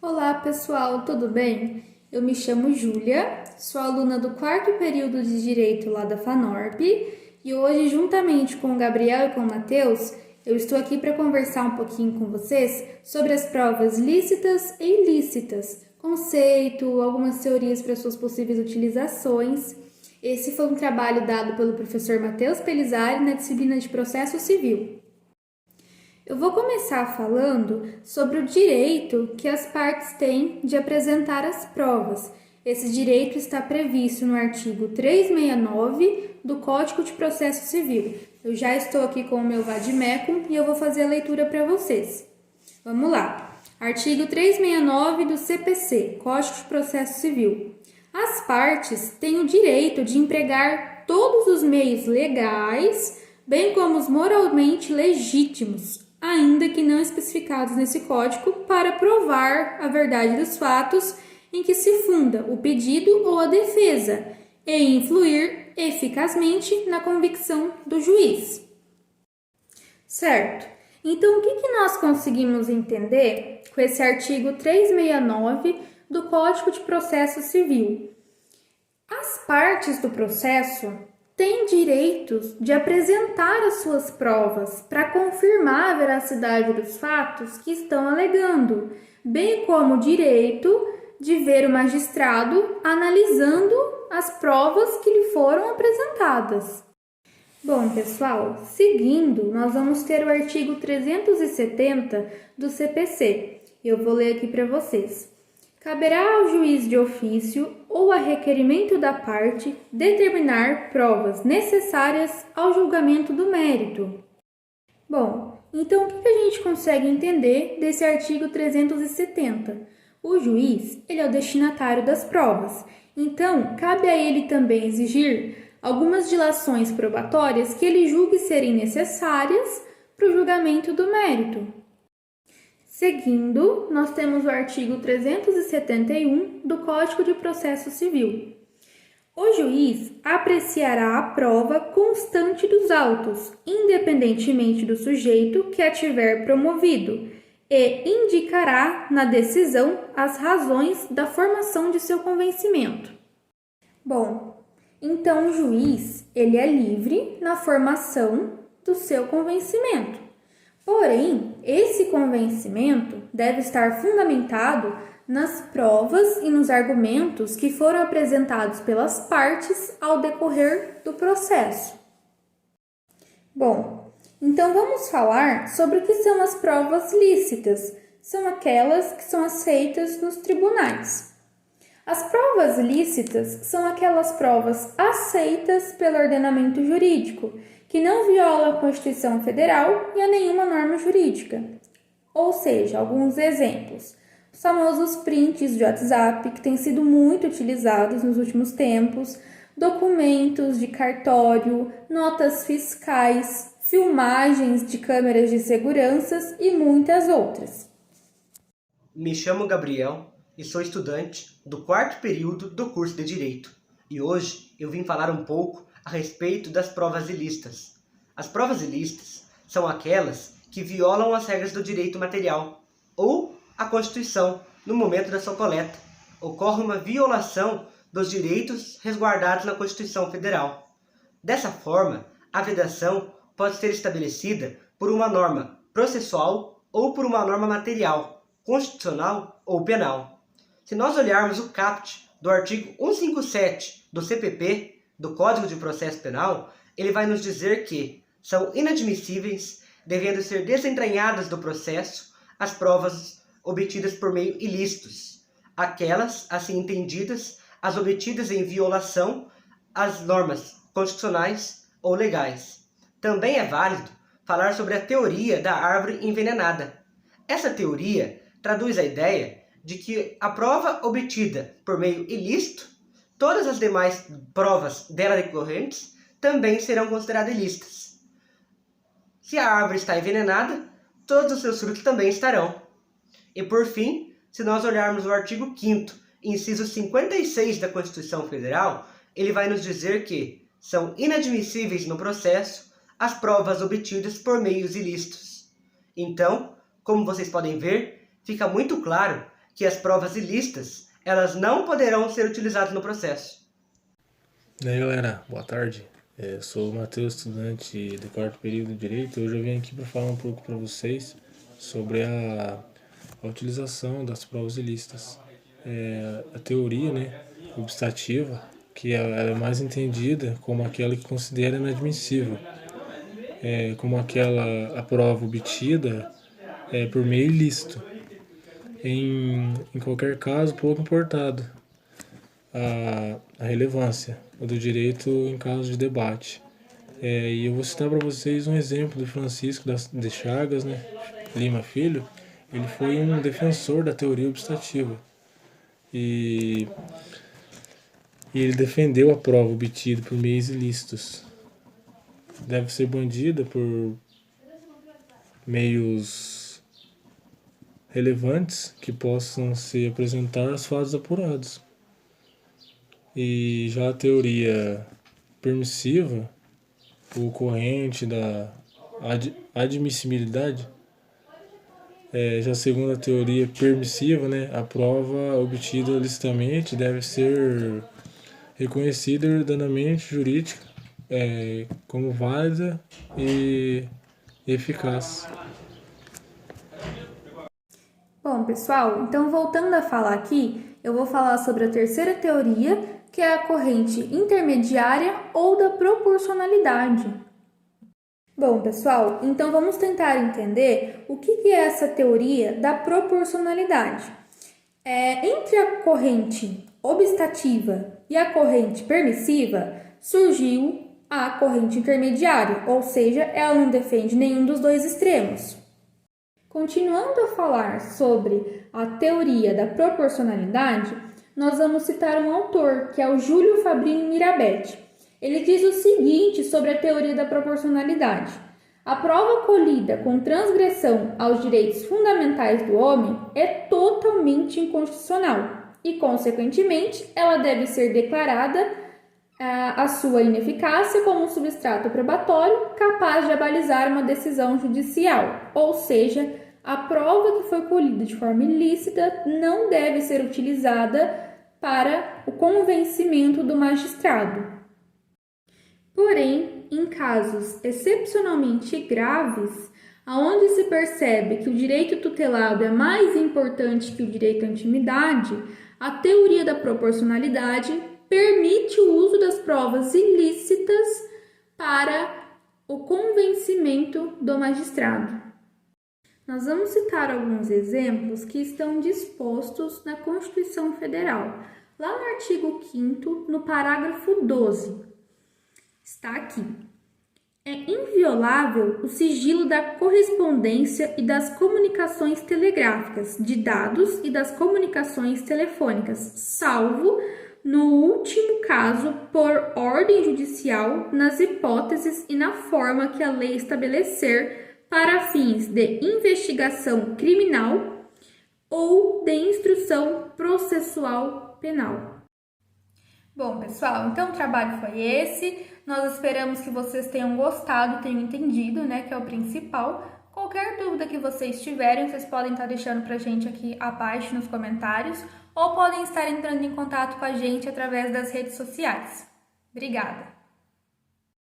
Olá pessoal, tudo bem? Eu me chamo Júlia, sou aluna do quarto período de Direito lá da FANORP e hoje, juntamente com o Gabriel e com o Matheus, eu estou aqui para conversar um pouquinho com vocês sobre as provas lícitas e ilícitas, conceito, algumas teorias para suas possíveis utilizações. Esse foi um trabalho dado pelo professor Matheus Pelizari na disciplina de Processo Civil. Eu vou começar falando sobre o direito que as partes têm de apresentar as provas. Esse direito está previsto no artigo 369 do Código de Processo Civil. Eu já estou aqui com o meu vade-mecum e eu vou fazer a leitura para vocês. Vamos lá. Artigo 369 do CPC, Código de Processo Civil. As partes têm o direito de empregar todos os meios legais, bem como os moralmente legítimos, ainda que não especificados nesse código, para provar a verdade dos fatos em que se funda o pedido ou a defesa e influir eficazmente na convicção do juiz. Certo? Então, o que nós conseguimos entender com esse artigo 369 do Código de Processo Civil? As partes do processo têm direitos de apresentar as suas provas para confirmar a veracidade dos fatos que estão alegando, bem como o direito de ver o magistrado analisando as provas que lhe foram apresentadas. Bom, pessoal, seguindo, nós vamos ter o artigo 370 do CPC. Eu vou ler aqui para vocês. Caberá ao juiz de ofício ou a requerimento da parte determinar provas necessárias ao julgamento do mérito. Bom, então o que a gente consegue entender desse artigo 370? O juiz, ele é o destinatário das provas, então cabe a ele também exigir algumas dilações probatórias que ele julgue serem necessárias para o julgamento do mérito. Seguindo, nós temos o artigo 371 do Código de Processo Civil. O juiz apreciará a prova constante dos autos, independentemente do sujeito que a tiver promovido, e indicará na decisão as razões da formação de seu convencimento. Bom, então o juiz, ele é livre na formação do seu convencimento. Porém, esse convencimento deve estar fundamentado nas provas e nos argumentos que foram apresentados pelas partes ao decorrer do processo. Bom, então vamos falar sobre o que são as provas lícitas. São aquelas que são aceitas nos tribunais. As provas lícitas são aquelas provas aceitas pelo ordenamento jurídico, que não viola a Constituição Federal e a nenhuma norma jurídica. Ou seja, alguns exemplos. Os famosos prints de WhatsApp, que têm sido muito utilizados nos últimos tempos, documentos de cartório, notas fiscais, filmagens de câmeras de segurança e muitas outras. Me chamo Gabriel e sou estudante do quarto período do curso de Direito. E hoje eu vim falar um pouco a respeito das provas ilícitas. As provas ilícitas são aquelas que violam as regras do direito material ou a Constituição no momento da sua coleta. Ocorre uma violação dos direitos resguardados na Constituição Federal. Dessa forma, a vedação pode ser estabelecida por uma norma processual ou por uma norma material, constitucional ou penal. Se nós olharmos o caput do artigo 157 do CPP, do Código de Processo Penal, ele vai nos dizer que são inadmissíveis, devendo ser desentranhadas do processo, as provas obtidas por meio ilícitos, aquelas, assim entendidas, as obtidas em violação às normas constitucionais ou legais. Também é válido falar sobre a teoria da árvore envenenada. Essa teoria traduz a ideia de que a prova obtida por meio ilícito, todas as demais provas dela decorrentes também serão consideradas ilícitas. Se a árvore está envenenada, todos os seus frutos também estarão. E por fim, se nós olharmos o artigo 5º, inciso 56 da Constituição Federal, ele vai nos dizer que são inadmissíveis no processo as provas obtidas por meios ilícitos. Então, como vocês podem ver, fica muito claro que as provas ilícitas, elas não poderão ser utilizadas no processo. E aí, galera, boa tarde. Sou o Matheus, estudante do quarto período de Direito. Hoje eu vim aqui para falar um pouco para vocês sobre a utilização das provas ilícitas. A teoria, obstativa, que ela é mais entendida como aquela que considera inadmissível, como a prova obtida por meio ilícito, em qualquer caso pouco importado a relevância do direito em caso de debate. E eu vou citar para vocês um exemplo do Francisco de Chagas, Lima Filho. Ele foi um defensor da teoria obstativa e ele defendeu a prova obtida por meios ilícitos. Deve ser bandida por meios relevantes que possam se apresentar aos fatos apurados. E já a teoria permissiva, o corrente da admissibilidade, já segundo a teoria permissiva, a prova obtida ilicitamente deve ser reconhecida ordenadamente jurídica como válida e eficaz. Bom, pessoal, então voltando a falar aqui, eu vou falar sobre a terceira teoria, que é a corrente intermediária ou da proporcionalidade. Bom, pessoal, então vamos tentar entender o que é essa teoria da proporcionalidade. Entre a corrente obstativa e a corrente permissiva, surgiu a corrente intermediária, ou seja, ela não defende nenhum dos dois extremos. Continuando a falar sobre a teoria da proporcionalidade, nós vamos citar um autor, que é o Júlio Fabrini Mirabete. Ele diz o seguinte sobre a teoria da proporcionalidade: a prova colhida com transgressão aos direitos fundamentais do homem é totalmente inconstitucional e, consequentemente, ela deve ser declarada a sua ineficácia como um substrato probatório capaz de abalizar uma decisão judicial, ou seja, a prova que foi colhida de forma ilícita não deve ser utilizada para o convencimento do magistrado. Porém, em casos excepcionalmente graves, onde se percebe que o direito tutelado é mais importante que o direito à intimidade, a teoria da proporcionalidade permite o uso das provas ilícitas para o convencimento do magistrado. Nós vamos citar alguns exemplos que estão dispostos na Constituição Federal. Lá no artigo 5º, no parágrafo 12, está aqui: é inviolável o sigilo da correspondência e das comunicações telegráficas, de dados e das comunicações telefônicas, salvo, no último caso, por ordem judicial, nas hipóteses e na forma que a lei estabelecer para fins de investigação criminal ou de instrução processual penal. Bom, pessoal, então o trabalho foi esse. Nós esperamos que vocês tenham gostado, tenham entendido, que é o principal. Qualquer dúvida que vocês tiverem, vocês podem estar deixando pra gente aqui abaixo nos comentários ou podem estar entrando em contato com a gente através das redes sociais. Obrigada!